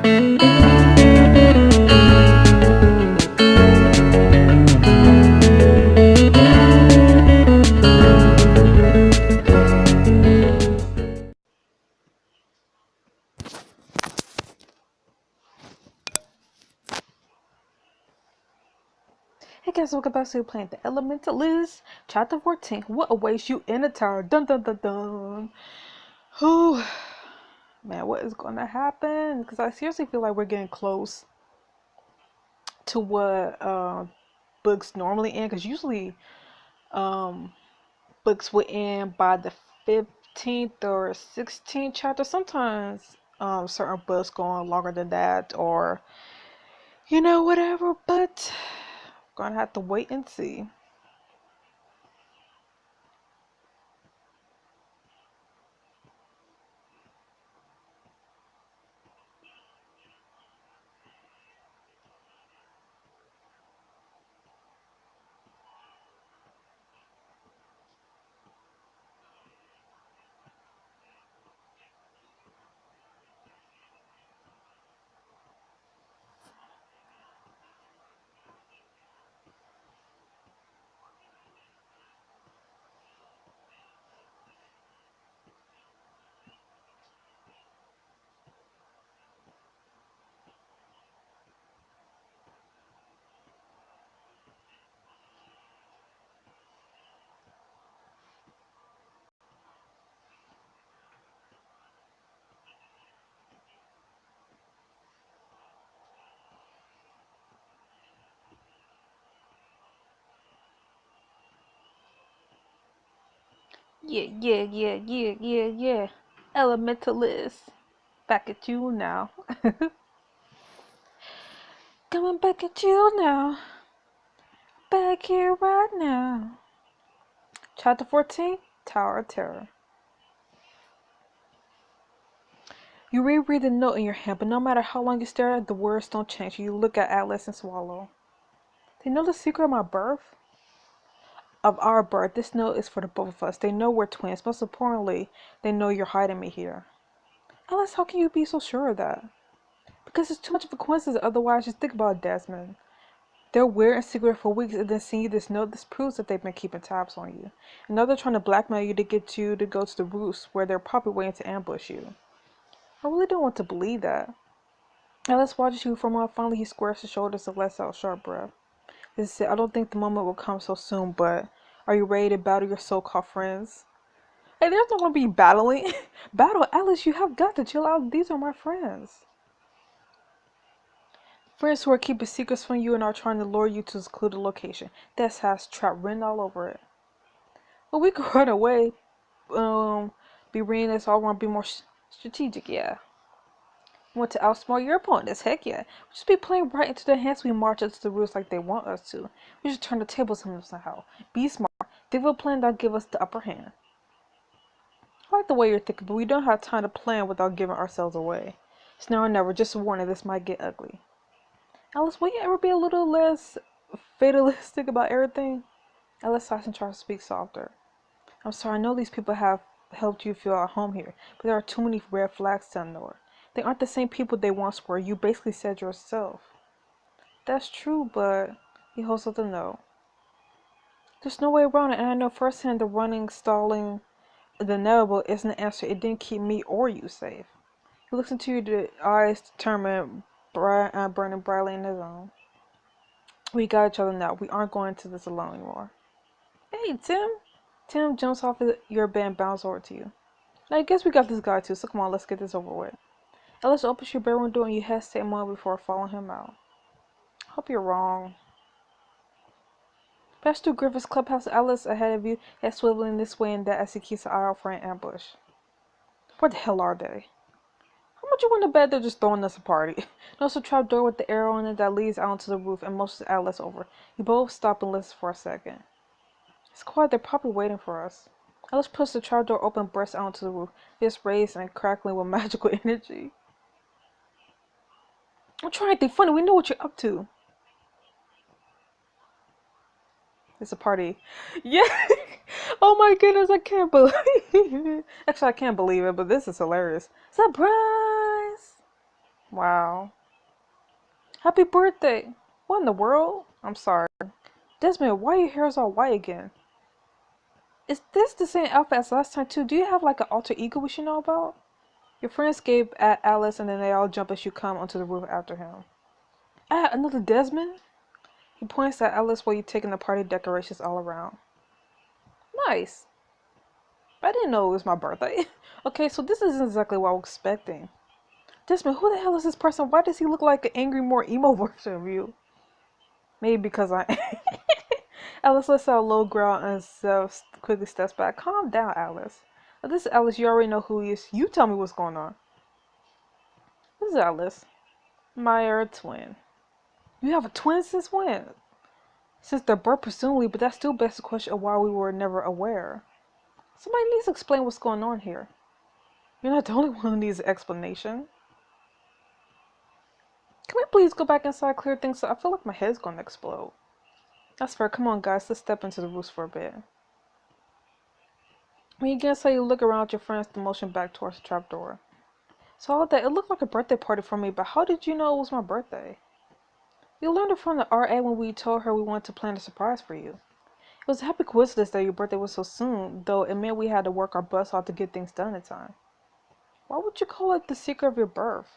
Hey guys, welcome back to playing the Elementalists, Chapter 14. What awaits you in the tower? Dun dun dun dun. Whew. Man, what is gonna happen? Because I seriously feel like we're getting close to what books normally end. Because usually books would end by the 15th or 16th chapter. Sometimes certain books go on longer than that, or whatever. But gonna have to wait and see. Yeah. Elementalist. Back at you now. Coming back at you now. Back here right now. Chapter 14, Tower of Terror. You reread the note in your hand, but no matter how long you stare at it, the words don't change. You look at Atlas and swallow. They know the secret of my birth? Of our birth. This note is for the both of us. They know we're twins. Most importantly, they know you're hiding me here. Alice, how can you be so sure of that? Because it's too much of a coincidence. Otherwise, just think about it, Desmond. They're weird and secret for weeks, and then seeing you this note, this proves that they've been keeping tabs on you. And now they're trying to blackmail you to get you to go to the roost, where they're probably waiting to ambush you. I really don't want to believe that. Alice watches you from while finally he squares his shoulders and lets out a sharp breath. This is it. I don't think the moment will come so soon, but are you ready to battle your so-called friends? Hey, there's not going to be battling. Battle, Alice, you have got to chill out. These are my friends. Friends who are keeping secrets from you and are trying to lure you to a secluded location. That has trap written all over it. Well, we could run away. Be reading this all want to be more strategic, yeah. Want to outsmart your opponents, heck yeah. We just be playing right into their hands. We march up to the rules like they want us to. We should turn the tables on them somehow. Be smart. Think of a plan that'll give us the upper hand. I like the way you're thinking, but we don't have time to plan without giving ourselves away. It's now or never. Just a warning, this might get ugly. Alice, will you ever be a little less fatalistic about everything? Alice sighs and tries to speak softer. I'm sorry, I know these people have helped you feel at home here, but there are too many red flags to ignore. They aren't the same people they once were. You basically said yourself. That's true, but he holds up the note. There's no way around it, and I know firsthand the running, stalling, the inevitable isn't the answer. It didn't keep me or you safe. He looks into your eyes, determined, burning brightly in his own. We got each other now. We aren't going into this alone anymore. Hey, Tim. Tim jumps off your bed and bounds over to you. Now, I guess we got this guy too, so come on, let's get this over with. Alice opens your bedroom door and you hesitate a moment before following him out. Hope you're wrong. Pass through Griffith's clubhouse. Alice ahead of you, head swiveling this way and that as he keeps an eye out for an ambush. What the hell are they? How much you want to bet they're just throwing us a party? Notice a trap door with the arrow in it that leads out onto the roof and motions Alice over. You both stop and listen for a second. It's quiet. They're probably waiting for us. Alice pushes the trap door open and bursts out onto the roof. It's raised and crackling with magical energy. I'm trying to think funny. We know what you're up to. It's a party. Yeah. Oh my goodness, I can't believe it. Actually, I can't believe it, but this is hilarious. Surprise! Wow. Happy birthday! What in the world? I'm sorry. Desmond, why your hair is all white again? Is this the same outfit as last time too? Do you have like an alter ego we should know about? Your friends gave at Alice and then they all jump as you come onto the roof after him. Ah, another Desmond? He points at Alice while you're taking the party decorations all around. Nice. I didn't know it was my birthday. Okay, so this isn't exactly what I was expecting. Desmond, who the hell is this person? Why does he look like an angry, more emo version of you? Maybe because I Alice lets out a low growl and quickly steps back. Calm down, Alice. This is Alice. You already know who he is. You tell me what's going on. This is Alice. My twin. You have a twin since when? Since their birth, presumably, but that still begs the question of why we were never aware. Somebody needs to explain what's going on here. You're not the only one who needs an explanation. Can we please go back inside, clear things up? I feel like my head's gonna explode. That's fair. Come on, guys. Let's step into the roost for a bit. When you get inside, you look around at your friends to motion back towards the trapdoor. So all that, it looked like a birthday party for me, but how did you know it was my birthday? We learned it from the RA when we told her we wanted to plan a surprise for you. It was a happy coincidence that your birthday was so soon, though it meant we had to work our butts off to get things done in time. Why would you call it the secret of your birth?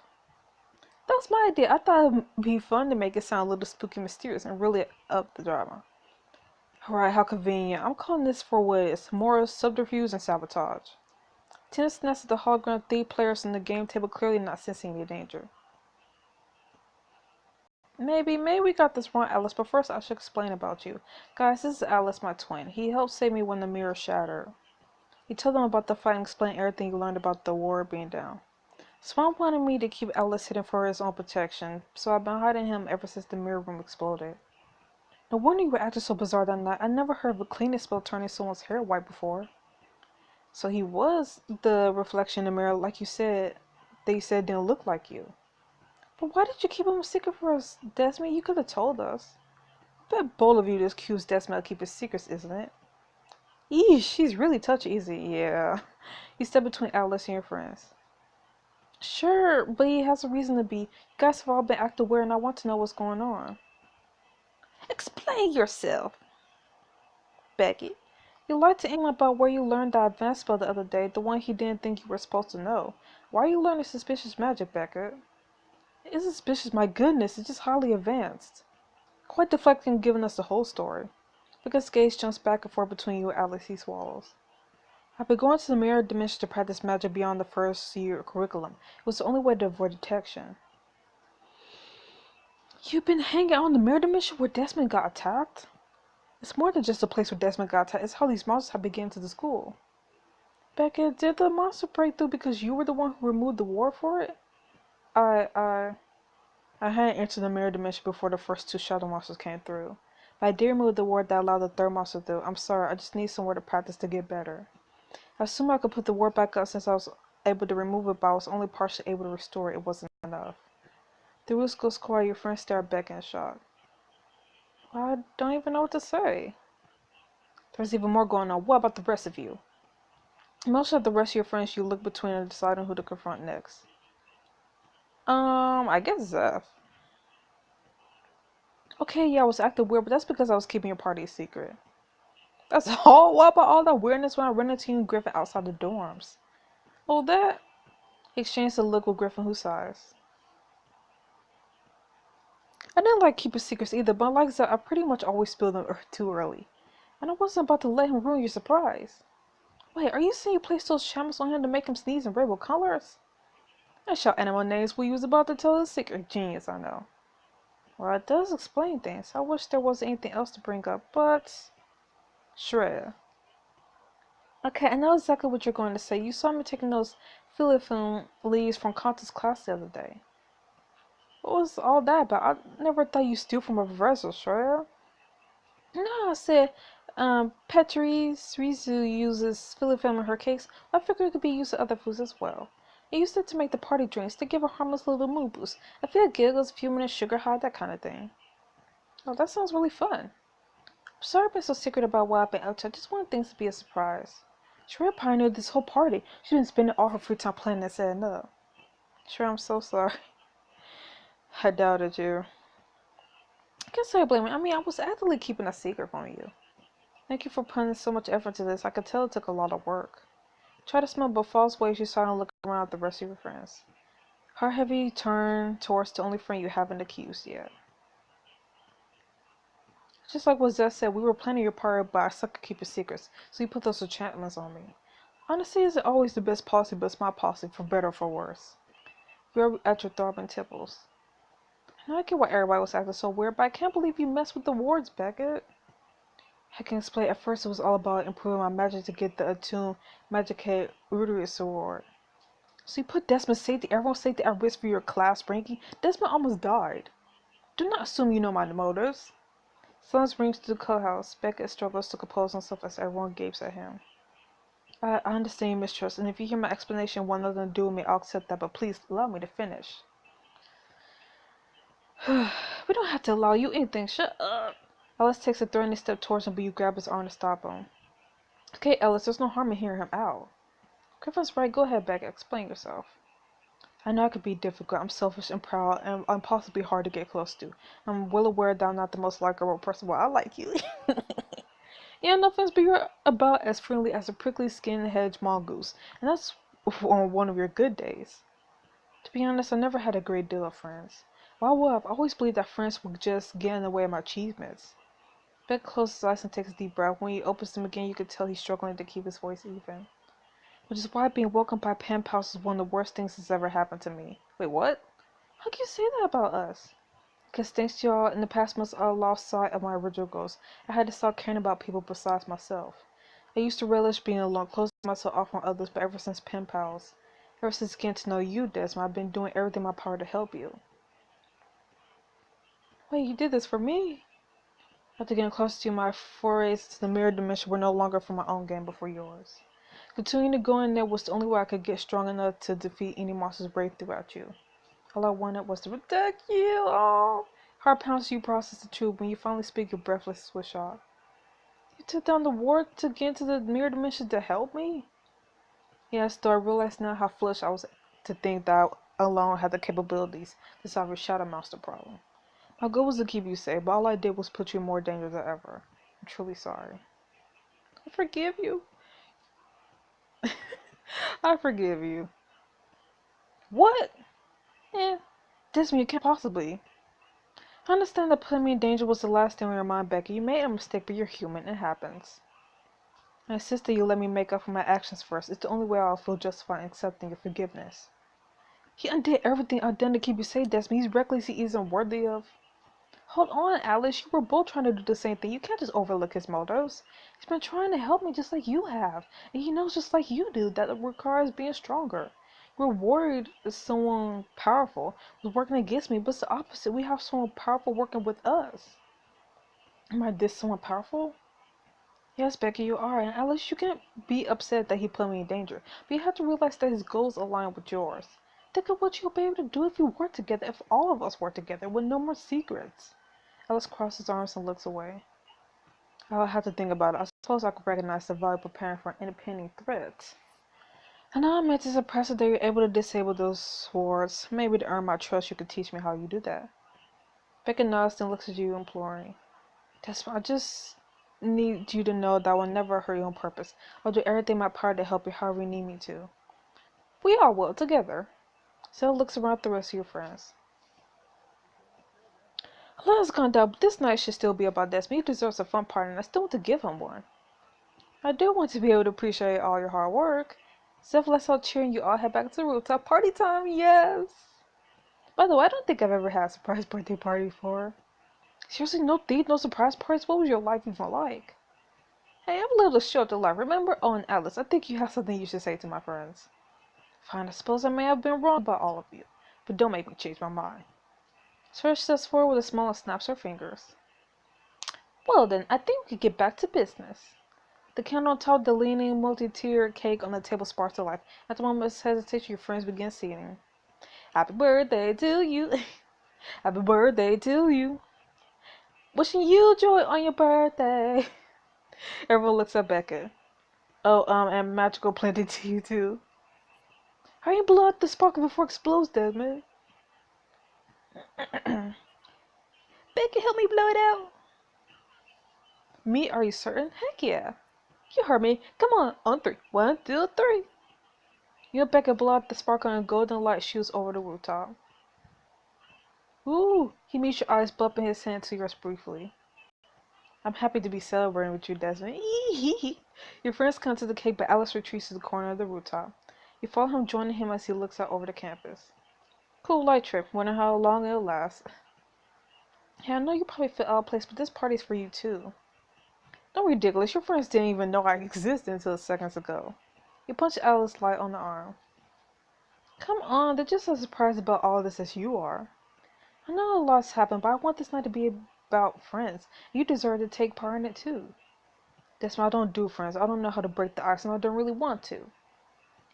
That was my idea. I thought it'd be fun to make it sound a little spooky and mysterious and really up the drama. Alright, how convenient. I'm calling this for what it is. More subterfuge and sabotage. Tennis nest of the hologram 3 players on the game table clearly not sensing any danger. Maybe we got this wrong, Alice, but first I should explain about you. Guys, this is Alice, my twin. He helped save me when the mirror shattered. He told them about the fight and explained everything you learned about the war being down. Swamp wanted me to keep Alice hidden for his own protection, so I've been hiding him ever since the mirror room exploded. No wonder you were acting so bizarre that night. I never heard of a cleaning spell turning someone's hair white before. So he was the reflection in the mirror, like you said, they said didn't look like you. But why did you keep him a secret for us, Desmond? You could have told us. I bet bold of you to accuse Desmond of keeping secrets, isn't it? Eesh, she's really touchy, easy. Yeah. You step between Alice and your friends. Sure, but he has a reason to be. You guys have all been acting weird and I want to know what's going on. Explain yourself, Beckett. You lied to England about where you learned that advanced spell the other day, the one he didn't think you were supposed to know. Why are you learning suspicious magic, Beckett? It's suspicious, my goodness, it's just highly advanced. Quite deflecting giving us the whole story. Beckett's gaze jumps back and forth between you and Alice, he swallows. I've been going to the mirror dimension to practice magic beyond the first year curriculum. It was the only way to avoid detection. You've been hanging out in the mirror dimension where Desmond got attacked? It's more than just a place where Desmond got attacked. It's how these monsters have begun to the school. Beckett, did the monster break through because you were the one who removed the ward for it? I hadn't entered the mirror dimension before the first 2 shadow monsters came through. But I did remove the ward that allowed the 3rd monster through. I'm sorry, I just need somewhere to practice to get better. I assumed I could put the ward back up since I was able to remove it, but I was only partially able to restore it. It wasn't enough. The roost goes quiet. Your friends stare at Beckett in shock. I don't even know what to say. There's even more going on. What about the rest of you? Most of the rest of your friends you look between and deciding who to confront next. I guess Zeph. Okay, yeah, I was acting weird, but that's because I was keeping your party a secret. That's all? What about all that weirdness when I ran into you and Griffin outside the dorms? Oh, that? He exchanged a look with Griffin, who sighs. I didn't like keeping secrets either, but like Zeph, I pretty much always spilled them too early. And I wasn't about to let him ruin your surprise. Wait, are you saying you placed those shamas on him to make him sneeze in rainbow colors? I shout animal names when you was about to tell his secret. Genius, I know. Well, it does explain things. I wish there wasn't anything else to bring up, but... Shreya. Okay, I know exactly what you're going to say. You saw me taking those film leaves from Kanta's class the other day. What was all that about? I never thought you steal from a professor, Shreya. No, I said, Petri's Rizu uses film in her cakes. I figured it could be used in other foods as well. I used it to make the party drinks to give a harmless little mood boost. A few giggles, a few minutes sugar high, that kind of thing. Oh, that sounds really fun. I'm sorry I've been so secret about what I've been up to. I just wanted things to be a surprise. Shreya pioneered this whole party. She's been spending all her free time planning and setting up. Shreya, I'm so sorry. I doubted you. I can't say I blame me. I mean, I was actively keeping a secret from you. Thank you for putting so much effort into this. I could tell it took a lot of work. Try to smell but false ways you saw and look around at the rest of your friends. Heart heavy turn towards the only friend you haven't accused yet. Just like what Zeth said, we were planning your party, but I suck at keeping secrets, so you put those enchantments on me. Honesty isn't always the best policy, but it's my policy, for better or for worse. You're at your throbbing temples. Now I get why everybody was acting so weird, but I can't believe you messed with the wards, Beckett. I can explain. At first, it was all about improving my magic to get the attuned Magicate Uterus award. So you put Desmond's safety, everyone's safety at risk for your class ranking? Desmond almost died. Do not assume you know my motives. Silence rings through the clubhouse. Beckett struggles to compose himself as everyone gapes at him. I understand your mistrust, and if you hear my explanation want nothing to do with me, I'll accept that, but please allow me to finish. We don't have to allow you anything. Shut up. Ellis takes a threatening step towards him, but you grab his arm to stop him. Okay, Ellis, there's no harm in hearing him out. Griffin's right. Go ahead, Beckett. Explain yourself. I know I could be difficult. I'm selfish and proud, and I'm possibly hard to get close to. I'm well aware that I'm not the most likable person. Well, I like you. Yeah, no offense, but you're about as friendly as a prickly skinned hedge mongoose, and that's on one of your good days. To be honest, I never had a great deal of friends. Why would I? I've always believed that friends would just get in the way of my achievements. Beck closes his eyes and takes a deep breath. When he opens them again, you can tell he's struggling to keep his voice even. Which is why being welcomed by pen pals is one of the worst things that's ever happened to me. Wait, what? How can you say that about us? Because thanks to y'all, in the past months I lost sight of my original goals. I had to stop caring about people besides myself. I used to relish being alone, closing myself off on others, but ever since pen pals, ever since getting to know you, Desmond, I've been doing everything in my power to help you. Wait, you did this for me? After getting close to you, my forays to the mirror dimension were no longer for my own game, but for yours. Continuing to go in there was the only way I could get strong enough to defeat any monsters brave throughout you. All I wanted was to protect you. Oh. Heart pounds you process the truth. When you finally speak, you're breathless with shock. You took down the ward to get into the mirror dimension to help me? Yes, though I realize now how foolish I was to think that I alone had the capabilities to solve your shadow monster problem. My goal was to keep you safe, but all I did was put you in more danger than ever. I'm truly sorry. I forgive you. I forgive you. What? Desmond, you can't possibly. I understand that putting me in danger was the last thing on your mind, Becky. You made a mistake, but you're human. It happens. I insist that you let me make up for my actions first. It's the only way I'll feel justified in accepting your forgiveness. He undid everything I've done to keep you safe, Desmond. He's reckless. He isn't worthy of. Hold on, Alice. You were both trying to do the same thing. You can't just overlook his motives. He's been trying to help me just like you have. And he knows just like you do that it requires being stronger. We're worried that someone powerful was working against me, but it's the opposite. We have someone powerful working with us. Am I this someone powerful? Yes, Becky, you are. And Alice, you can't be upset that he put me in danger. But you have to realize that his goals align with yours. Think of what you'll be able to do if we work together, if all of us work together, with no more secrets. Alice crosses his arms and looks away. I'll have to think about it. I suppose I could recognize the value of preparing for an impending threat. And now I'm meant to suppress it that you're able to disable those swords. Maybe to earn my trust, you could teach me how you do that. Becca nods and looks at you imploring. Desmond, I just need you to know that I will never hurt you on purpose. I'll do everything in my power to help you however you need me to. We all will, together. Sarah looks around at the rest of your friends. A lot has gone down, but this night should still be about Desmond. He deserves a fun party, and I still want to give him one. I do want to be able to appreciate all your hard work. Except let's all cheer and you all head back to the rooftop. Party time, yes! By the way, I don't think I've ever had a surprise birthday party before. Seriously, no thief, no surprise parties? What was your life even like? Hey, I'm a little short to life, remember? Oh, and Alice, I think you have something you should say to my friends. Fine, I suppose I may have been wrong about all of you, but don't make me change my mind. Sarah steps forward with a smile and snaps her fingers. Well then, I think we could get back to business. The candle on top of the leaning, multi-tiered cake on the table sparks to life. After a moment's hesitation, your friends begin singing. Happy birthday to you. Happy birthday to you. Wishing you joy on your birthday. Everyone looks at Becca. Oh, and magical plenty to you too. Hurry and blow out the sparkle before it explodes, Desmond. Beckett, help me blow it out. Me? Are you certain? Heck yeah. You heard me. Come on three. 1, 2, 3. You and Beckett blow out the sparkle and golden light shoots over the rooftop. Ooh, he meets your eyes, bumping his hand to yours briefly. I'm happy to be celebrating with you, Desmond. Your friends come to the cake, but Alice retreats to the corner of the rooftop. You follow him, joining him as he looks out over the campus. Cool light trip. Wonder how long it'll last. Yeah, I know you probably feel out of place, but this party's for you too. Don't be ridiculous. Your friends didn't even know I existed until seconds ago. You punch Alice light on the arm. Come on, they're just as surprised about all this as you are. I know a lot's happened, but I want this night to be about friends. You deserve to take part in it too. That's why I don't do friends. I don't know how to break the ice, and I don't really want to.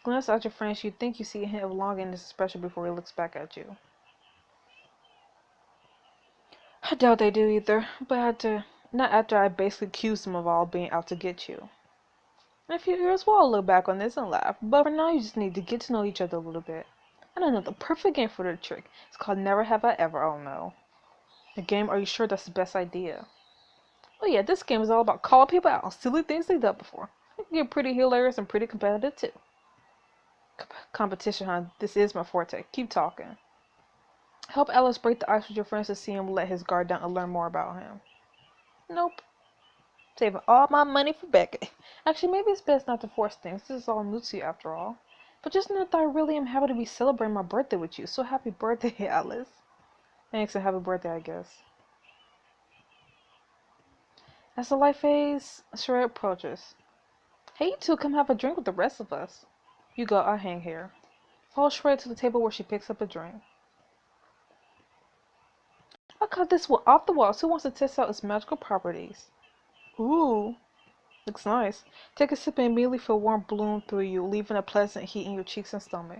Glance at your friends. You think you see a hint of longing in his expression before he looks back at you. I doubt they do either, but not after I basically accused them of all being out to get you. In a few years, we'll all look back on this and laugh, but for now you just need to get to know each other a little bit. And I know the perfect game for the trick. It's called Never Have I Ever. Oh no. A game, are you sure that's the best idea? Oh yeah, this game is all about calling people out on silly things they've done before. It can get pretty hilarious and pretty competitive too. Competition, huh? This is my forte. Keep talking. Help Alice break the ice with your friends to see him let his guard down and learn more about him. Nope. Saving all my money for Beckett. Actually, maybe it's best not to force things. This is all new to you after all. But just know that I really am happy to be celebrating my birthday with you. So happy birthday, Alice. Thanks and happy birthday, I guess. As the light fades, Sheree approaches. Hey, you two, come have a drink with the rest of us. You go, I'll hang here. Follow Sheree to the table where she picks up a drink. I got this one off the walls. Who wants to test out its magical properties? Ooh, looks nice. Take a sip and immediately feel warm bloom through you, leaving a pleasant heat in your cheeks and stomach.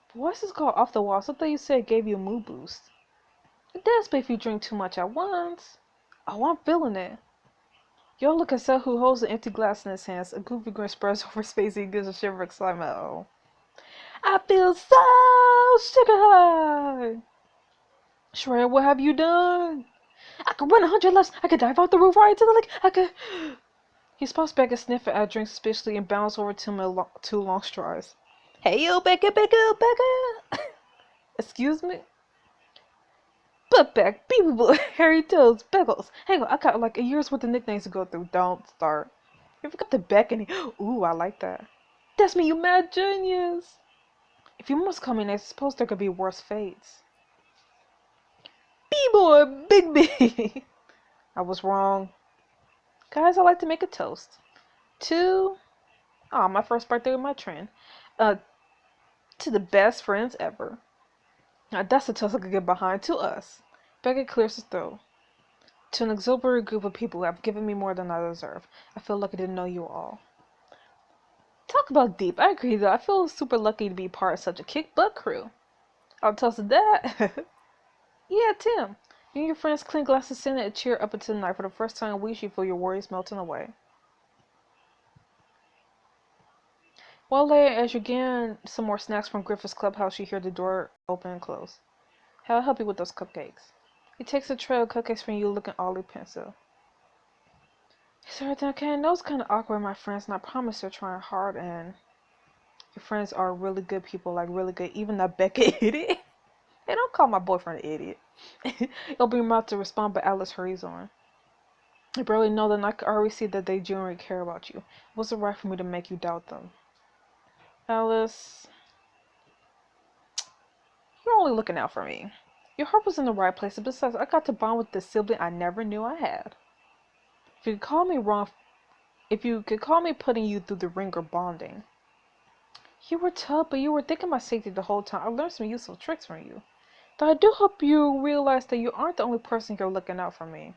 But why is this called off the walls? I thought you said it gave you a mood boost. It does, but if you drink too much at once. Oh, I'm feeling it. Yo, look at Seth, who holds an empty glass in his hands. A goofy grin spreads over his face and he gives a shiver of excitement. Oh, I feel so sugar high. Shreya, what have you done? I could run 100 laps. I could dive off the roof right into the lake. I could. He spots back and sniffs at drink suspiciously and bounds over to him in two long strides. Hey, yo, Beckett. Excuse me? Buttback, Beaver Boy, Harry Toes, Beckles. Hang on, I got like a year's worth of nicknames to go through. Don't start. You forgot the Beckett. Ooh, I like that. That's me, you mad genius. If you must call me next, I suppose there could be worse fates. B-boy, Big B. I was wrong. Guys, I like to make a toast. To, my first birthday with my friend. To the best friends ever. Now that's a toast I could get behind. To us. Beckett clears his throat. To an exuberant group of people who have given me more than I deserve. I feel lucky to know you all. Talk about deep. I agree though. I feel super lucky to be part of such a kick-butt crew. I'll toast to that. Yeah, Tim. You and your friends clink glasses, send a cheer up into the night. For the first time in weeks, you feel your worries melting away. While later, as you're getting some more snacks from Griffith's clubhouse, you hear the door open and close. I'll help you with those cupcakes. He takes a tray of cupcakes from you, looking oddly pensive. Is everything okay? I know it's kind of awkward, my friends, and I promise they're trying hard, and your friends are really good people, like really good, even that Beckett idiot. Hey, don't call my boyfriend an idiot. You'll be about to respond, but Alice hurries on. I barely know them, I can already see that they genuinely care about you. It wasn't right for me to make you doubt them. Alice, you're only looking out for me. Your heart was in the right place, and besides, I got to bond with this sibling I never knew I had. If you could call me wrong, if you could call me putting you through the ringer bonding. You were tough, but you were thinking my safety the whole time. I learned some useful tricks from you. Though I do hope you realize that you aren't the only person here looking out for me.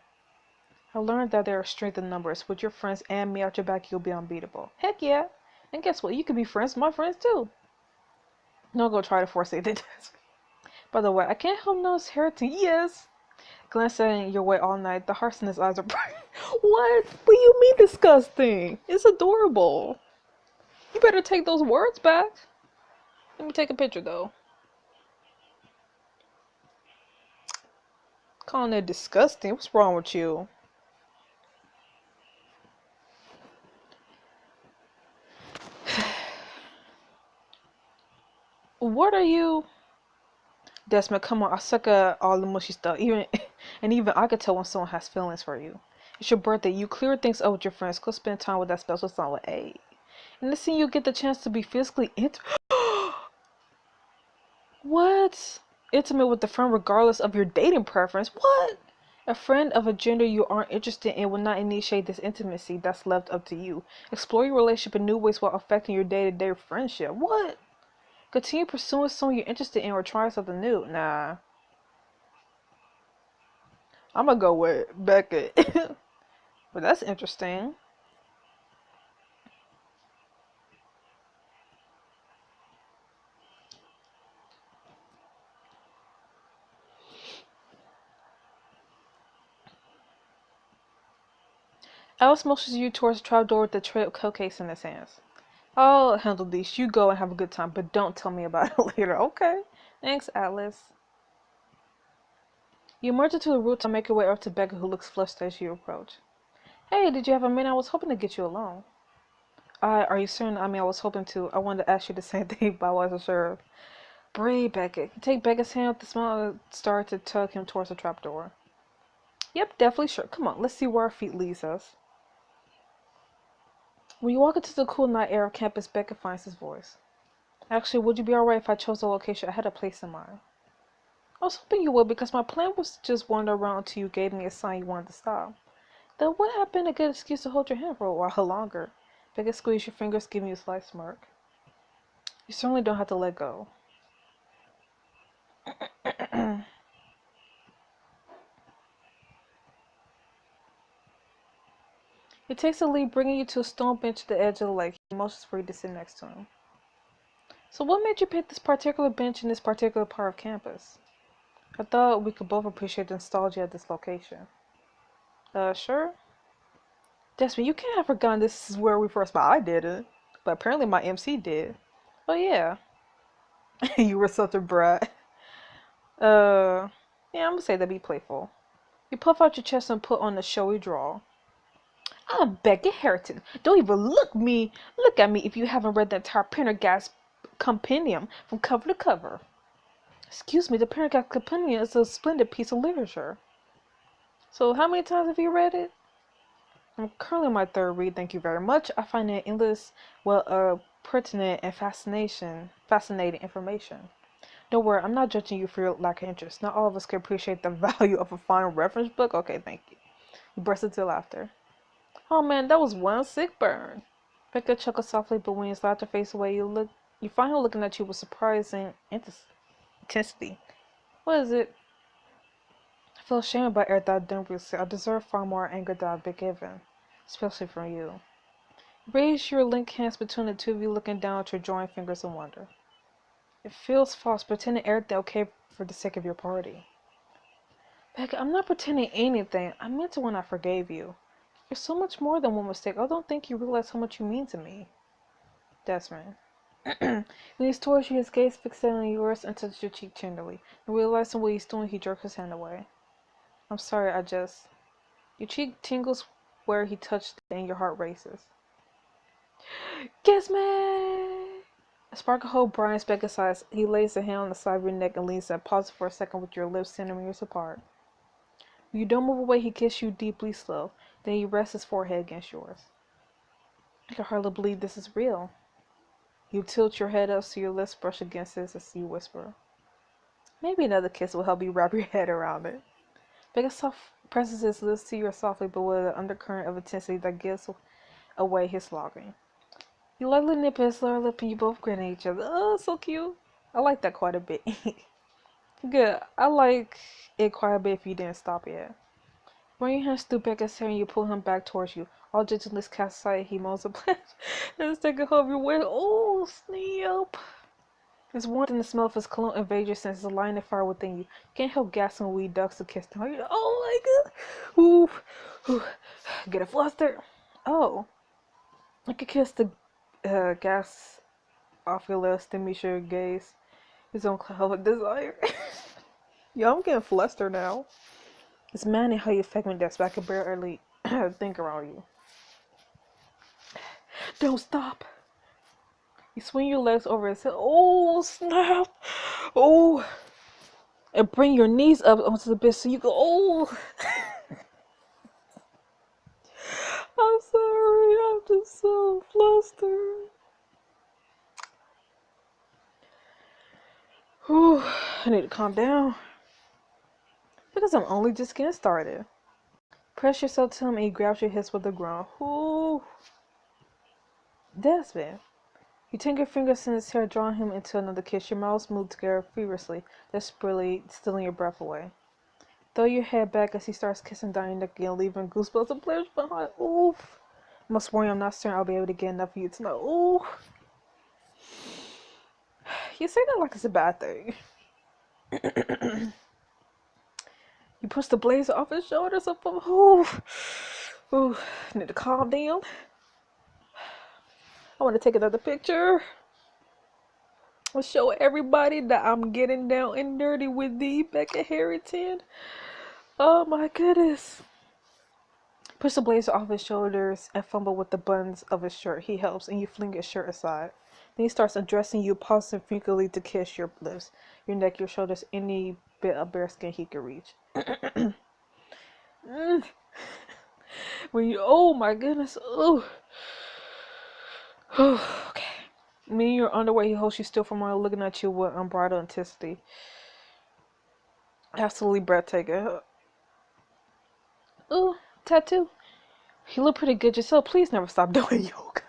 I learned that there are strength in numbers. With your friends and me out your back, you'll be unbeatable. Heck yeah. And guess what? You can be friends with my friends too. Don't go try to force it. By the way, I can't help notice Harrington. Yes. Glancing your way all night, the hearts in his eyes are bright. What do you mean disgusting? It's adorable. You better take those words back. Let me take a picture though. Calling it disgusting. What's wrong with you? What are you? Desmond, come on. I suck at all the mushy stuff. Even I could tell when someone has feelings for you. It's your birthday. You clear things up with your friends. Go spend time with that special someone. Hey. And listen, you get the chance to be physically intimate. What? Intimate with a friend regardless of your dating preference? What? A friend of a gender you aren't interested in will not initiate this intimacy. That's left up to you. Explore your relationship in new ways while affecting your day-to-day friendship. What? Continue pursuing someone you're interested in or trying something new. Nah. I'm gonna go with Beckett. But that's interesting. Alice motions you towards the trapdoor with the tray of cupcakes in his hands. I'll handle these. You go and have a good time, but don't tell me about it later. Okay. Thanks, Alice. You emerge into the rooftop and make your way up to Becca, who looks flushed as you approach. Hey, did you have a minute? I was hoping to get you alone. Are you certain? I was hoping to. I wanted to ask you the same thing, but I wasn't sure. Breathe, Beckett. You take Beckett's hand with the smile and start to tug him towards the trapdoor. Yep, definitely sure. Come on, let's see where our feet leads us. When you walk into the cool night air of campus, Beckett finds his voice. Actually, would you be alright if I chose a location? I had a place in mind. I was hoping you would because my plan was to just wander around until you gave me a sign you wanted to stop. Then what had been a good excuse to hold your hand for a while longer? Beckett squeezed your fingers, giving you a slight smirk. You certainly don't have to let go. He takes a leap, bringing you to a stone bench at the edge of the lake. He motions for you to sit next to him. So what made you pick this particular bench in this particular part of campus? I thought we could both appreciate the nostalgia at this location. Sure? Desmond, you can't have forgotten this is where we first met. I didn't. But apparently my MC did. Oh yeah. You were such a brat. Yeah, I'm gonna say that be playful. You puff out your chest and put on a showy drawl. I'm Beckett Harrington. Don't even look at me if you haven't read the entire Pendergast compendium from cover to cover. Excuse me, the Pendergast compendium is a splendid piece of literature. So how many times have you read it? I'm currently on my third read, thank you very much. I find it endless, pertinent and fascinating information. Don't worry, I'm not judging you for your lack of interest. Not all of us can appreciate the value of a fine reference book. Okay, thank you. You burst into laughter. Oh man, that was one sick burn. Becca chuckled softly, but when his laughter fades away, you find him looking at you with surprising intensity. What is it? I feel ashamed about everything I've done recently. I deserve far more anger than I've been given, especially from you. Raise your linked hands between the two of you, looking down at your joined fingers in wonder. It feels false, pretending everything okay for the sake of your party. Becca, I'm not pretending anything. I meant it when I forgave you. You're so much more than one mistake. I don't think you realize how much you mean to me. Desmond. When he's towards you, his gaze fixated on yours and touched your cheek tenderly. And realizing what he's doing, he jerked his hand away. I'm sorry, Your cheek tingles where he touched and your heart races. Kiss me! A spark of hope brightens Becca's eyes. He lays a hand on the side of your neck and leans up, pausing for a second with your lips centimeters apart. When you don't move away, he kisses you deeply slow. Then he rests his forehead against yours. I can hardly believe this is real. You tilt your head up so your lips brush against his as you whisper. Maybe another kiss will help you wrap your head around it. Becca presses his lips to yours softly, but with an undercurrent of intensity that gives away his logging. You lightly nip his lower lip and you both grin at each other. Oh, so cute. I like that quite a bit. Good. I like it quite a bit if you didn't stop yet. Run your hands through Becca's hair and you pull him back towards you. All gentleness cast aside, he moans a pledge. Let's take a hold of your waist. Oh, snap. It's warmth and the smell of his cologne invade your senses, lighting the fire within you. You can't help gasping when he ducks to kiss him. Oh my god. Ooh. Ooh. Get a fluster. Oh. I could kiss the gas off your lips to meet your gaze. His own cloud of desire. Yo, I'm getting flustered now. It's maddening how you affect me, Dex, but I can barely think around you. Don't stop. You swing your legs over his head. Oh, snap. Oh. And bring your knees up onto the bed so you go, oh. I'm sorry. I'm just so flustered. Whew. I need to calm down. Because I'm only just getting started. Press yourself to him and he grabs your hips with a groan. Ooh. Desmond. You take your fingers in his hair, drawing him into another kiss. Your mouths move together feverishly, desperately stealing your breath away. Throw your head back as he starts kissing down your neck again, leaving goosebumps and pleasure behind. Oof. I must warn you, I'm not certain I'll be able to get enough of you tonight. Ooh. You say that like it's a bad thing. You push the blazer off his shoulders up. Ooh. Ooh. I need to calm down. I want to take another picture. I'll show everybody that I'm getting down and dirty with the Beckett Harrington. Oh my goodness. Push the blazer off his shoulders and fumble with the buttons of his shirt. He helps and you fling his shirt aside. Then he starts undressing you, pausing frequently to kiss your lips, your neck, your shoulders, any bit of bare skin he could reach. When you, oh my goodness, oh. Okay. Me and your underwear, he holds you still for a moment, looking at you with unbridled intensity. Absolutely breathtaking. Ooh, tattoo. You look pretty good yourself. Please never stop doing yoga.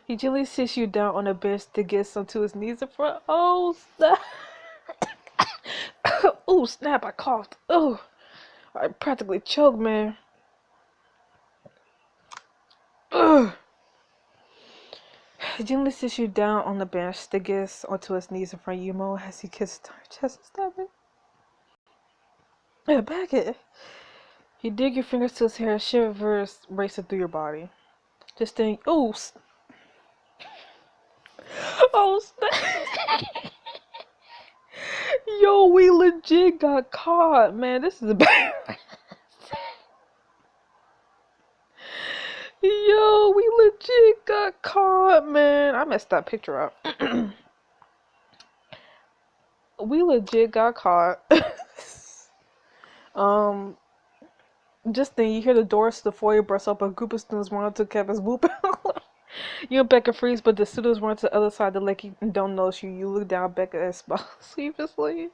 He gently sits you down on a bench to get some to his knees in front. Oh, snap. Oh, snap. I coughed. Oh, I practically choked, man. Ugh. He gently sits you down on the bench to get onto his knees in front of you, Mo, as he kisses your chest and stomach. Yeah, Beckett. You dig your fingers to his hair, shivers racing through your body. Just think, oh, oh, snap. Yo, we legit got caught, man. This is a bad. Yo, we legit got caught, man. I messed that picture up. We legit got caught. Just then you hear the doors to the foyer burst up. A group of students run up to campus whooping. You and Becca freeze, but the students run to the other side of the lake and don't notice you. You look down, Becca and smile sleeplessly.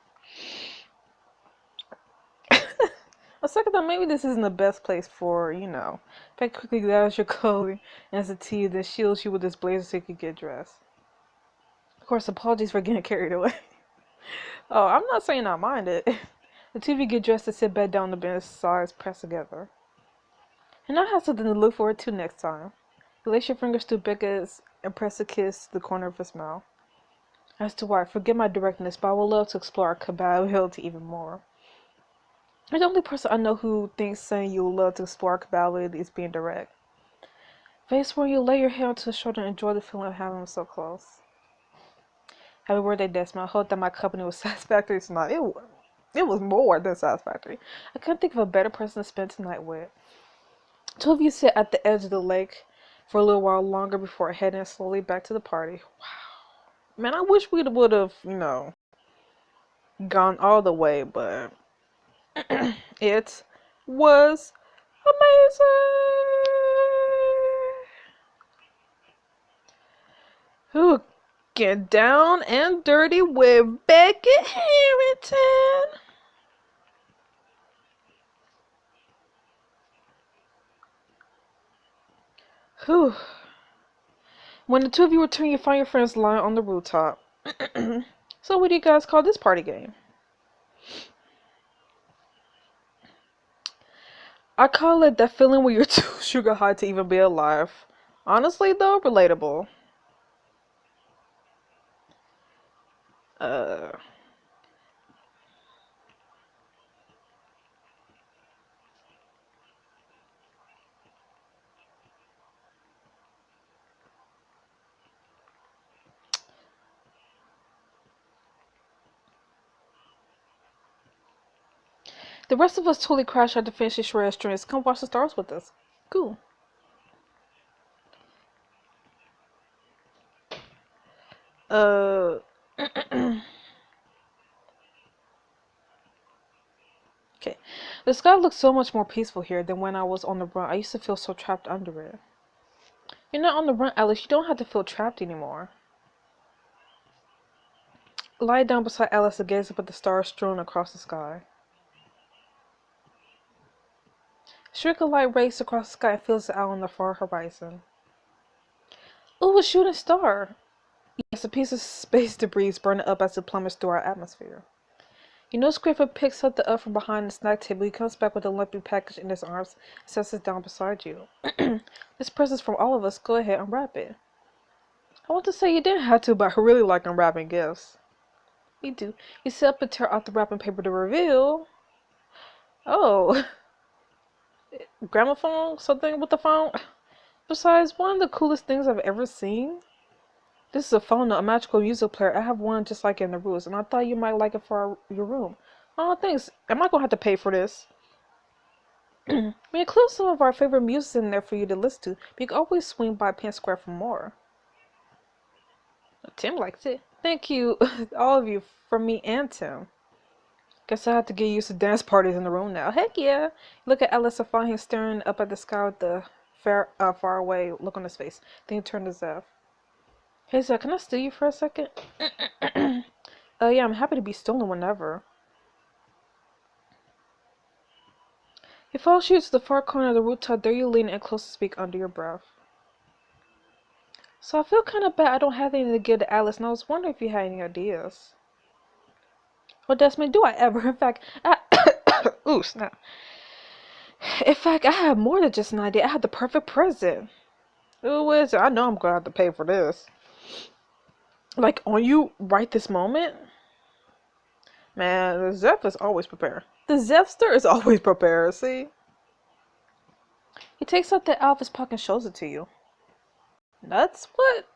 A second thought, maybe this isn't the best place for, Becca quickly gathers your clothing and as a tea, then shields you with this blazer so you can get dressed. Of course, apologies for getting carried away. Oh, I'm not saying I mind it. The two of you get dressed and sit back down on the bench, sides pressed together. And I have something to look forward to next time. You lace your fingers through Becca's and press a kiss to the corner of his mouth. As to why, forget my directness, but I would love to explore our compatibility even more. You're the only person I know who thinks saying you would love to explore our compatibility is being direct. Face where you lay your head onto his shoulder and enjoy the feeling of having him so close. Happy birthday, Desmond. I hope that my company was satisfactory tonight. It was more than satisfactory. I couldn't think of a better person to spend tonight with. Two of you sit at the edge of the lake for a little while longer before heading slowly back to the party. Wow. Man, I wish we would have, gone all the way, but it was amazing. Ooh, get down and dirty with Beckett Harrington. Whew. When the two of you return, you find your friends lying on the rooftop. So what do you guys call this party game? I call it that feeling where you're too sugar high to even be alive. Honestly, though, relatable. Uh, The rest of us totally crashed out to finish the short strings. Come watch the stars with us. Cool. Okay. The sky looks so much more peaceful here than when I was on the run. I used to feel so trapped under it. You're not on the run, Alice. You don't have to feel trapped anymore. Lie down beside Alice and gaze up at the stars strewn across the sky. A streak of light races across the sky and fills it out on the far horizon. Ooh, a shooting star! Yes, a piece of space debris burning up as it plummets through our atmosphere. You know, Griffin picks up the up from behind the snack table. He comes back with a lumpy package in his arms and sets it down beside you. This present's from all of us. Go ahead, unwrap it. I want to say you didn't have to, but I really like unwrapping gifts. Me too. You sit up and tear out the wrapping paper to reveal. Oh. Gramophone? Something with the phone? Besides, one of the coolest things I've ever seen. This is a phone, a magical music player. I have one just like in the rules, and I thought you might like it for your room. Oh, thanks. Am I going to have to pay for this? We include some of our favorite music in there for you to listen to, but you can always swing by Penn Square for more. Tim likes it. Thank you, all of you, from me and Tim. Guess I have to get used to dance parties in the room now. Heck yeah! Look at Alice and find him staring up at the sky with the far away look on his face. Then he turned to Zeph. Hey Zeph, can I steal you for a second? Yeah, I'm happy to be stolen whenever. He follows you to the far corner of the rooftop. There you lean and close to speak under your breath. So I feel kind of bad I don't have anything to give to Alice, and I was wondering if you had any ideas. Well, Desmond, do I ever? In fact, ooh, snap. In fact, I have more than just an idea. I have the perfect present. Who is it? I know I'm going to have to pay for this. Like, on you right this moment? Man, the Zeph is always prepared. The Zephster is always prepared, see? He takes out the out of his pocket and shows it to you. Nuts? What?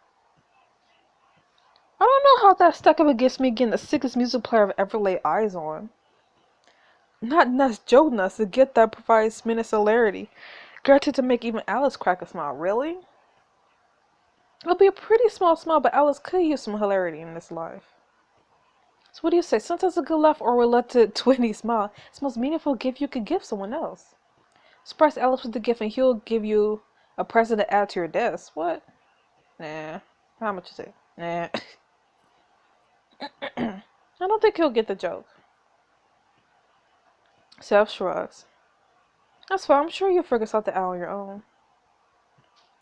I don't know how that stuck up against me getting the sickest music player I've ever laid eyes on. Not nuts, Joe nuts, a gift that provides minutes hilarity. Guaranteed to make even Alice crack a smile. Really? It'll be a pretty small smile, but Alice could use some hilarity in this life. So what do you say? Sometimes a good laugh or a reluctant twinny smile. It's the most meaningful gift you could give someone else. Surprise Alice with the gift and he'll give you a present to add to your desk. What? Nah. How much is it? Nah. I don't think he'll get the joke. Zeph shrugs. That's fine. I'm sure you'll figure something out on your own.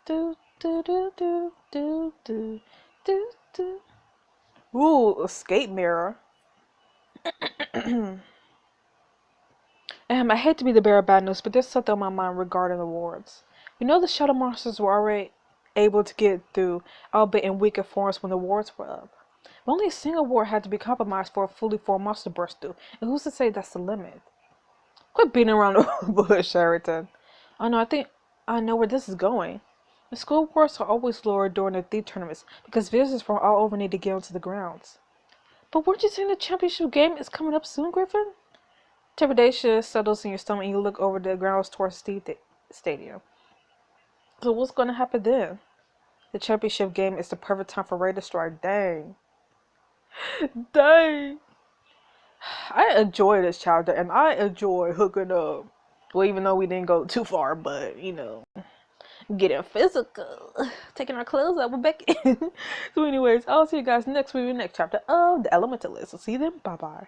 Do do do do do do do do. Ooh, escape mirror. I hate to be the bearer of bad news, but there's something on my mind regarding the wards. We know the shuttle monsters were already able to get through, albeit in weaker forms when the wards were up. But only a single ward had to be compromised for a fully formed monster to burst through, and who's to say that's the limit? Quit beating around the bush, Sheraton. Oh no, I think I know where this is going. The school wards are always lowered during the thief tournaments because visitors from all over need to get onto the grounds. But weren't you saying the championship game is coming up soon, Griffin? Trepidation settles in your stomach and you look over the grounds towards the stadium. So what's going to happen then? The championship game is the perfect time for Ray to strike. Dang. Dang. I enjoy this chapter and I enjoy hooking up. Well, even though we didn't go too far, but, you know, getting physical. Taking our clothes off with Beckett. So anyways, I'll see you guys next week in the next chapter of The Elementalists. So see you then. Bye-bye.